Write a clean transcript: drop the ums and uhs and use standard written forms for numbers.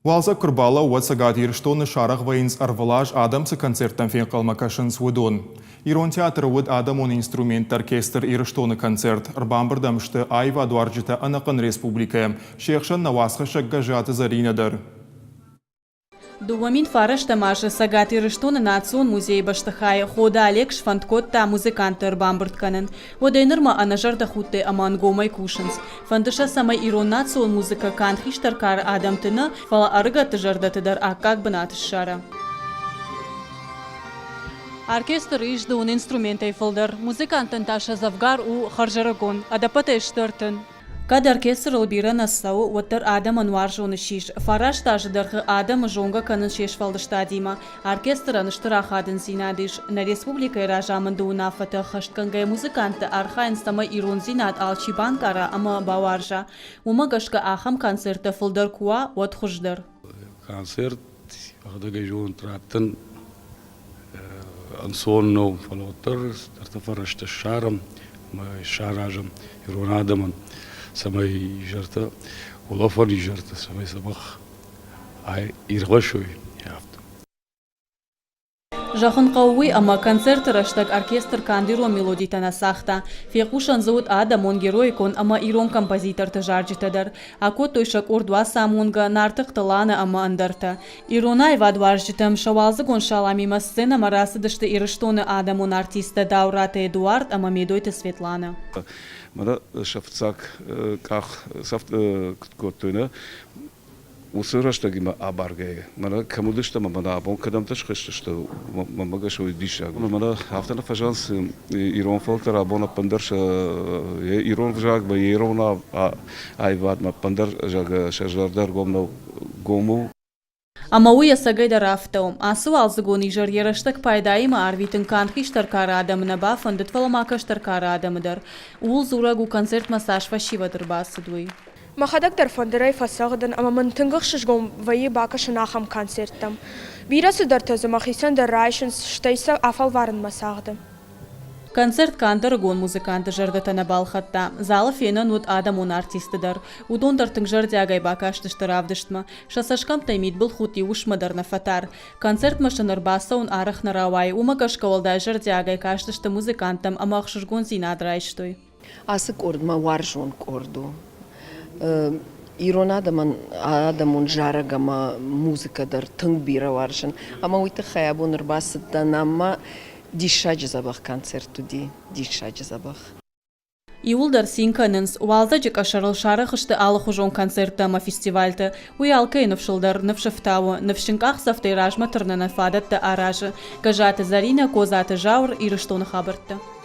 Walza Kurbala Watsagat Irstone Sharach Vains Arvalaj Adam's концерттан фен қалмакашын свудон. Ирон театр уд Адам он инструмент оркестр Ирштone концерт. Арбамбардамшты Айва Дуарджита Анакан Республика. Шехшан Навасха Шаггажата Заринадar. Дуамин фараш тамаша сагат Ирштone национ музей баштахай хода Олег Шфанткот та музыканты Арбамбардканын. Водайнырма анажарда хутте аман гомай кушанс. Фандыша самай ирон национ музыка канхиштаркар Адамтына фала арга тыжардатыдар акак бынатыш шара. Оркестр ижды он инструментай фылдар. Музыкантын таша завгар у харжарагон. Адапата иштыртын. Кад оркестр лбира нассау уаттар Адам ануар жоны шиш. Фараш тажыдархы Адам жонга канын шеш фалдышта дима. Оркестр аныштырахадын зинадыш. На республика иражамынды унафата хашткангай музыканты архайн стама ирон зинад алчибан кара ама баваржа. Умагашка ахам концерта фылдар куа уат хуждар. Концерт агдагай жон траптын ансонно фалоттар тартафарашты шарам, шаражам ирон Адамын. Самай жарта, улафани жарта, самай сабах, ай иргашой яфт. Жахын қауы ама концерт раштак оркестр кандиро мелодитана сахта. Фекушан зовут Адам он геройкон ама ирон композитор тажарджитадар. Ако тойшак ордуа самунга нартық талана ама андарта. Иронай вадварджитам шавалзы гон шаламима сцена марасы дышты Ирштone Адам он артиста Даурата Эдуард ама медойта Светлана. Мада шафцак ках сафт котуна усырашта гима абарге мада камудышта мада абон кадамташ хышта мамага шой диша мада афтана фажанс ирон фолтер абона пандарша ирон жаг ба ирона айват ма пандар жаг шажардар гому Амауя сагайда рафтаум. Асу алзыгон ижар ераштак пайдайма арвитын канхиштаркар адамына ба фандытваламакаштаркар адамыдар. Ул зурагу концерт массаж фашивадыр басыдуй. Махадактар фондырай фасағыдан амамын тыңғық шыжғым вайы бақышын ахам концерттам. Бирасы дартазы махисан да райшын штайса афал варын масағыды. Концерт кандыргон музыканты жардатана балхатта. Залы фенан вот Адам он артистыдар. Удондартың жардягай бакаштыштыравдыштма. Шасашкам таймит был хути ушмадар на фатар. Концерт машинар баса он арах на равай. Умагашка олдай жардягай каштышты музыкантам амахшыргон зинадрайштой. Асык ордма варжон корду. Ирон Адамун жарагама музыкадар тың бира варжын. Ама уйты хаябун рбасыдан ама дишаджы забах концерту дишаджы забах. Иулдар синканынс уалзаджик ашарыл шарахышты алыхужон концерта ама фестивальты. Уялкай навшылдар навшафтаву, навшинках сафтайражма тырнана фадатты аражы. Кажаты Зарина, козаты Жаур и Ирштone хабарты.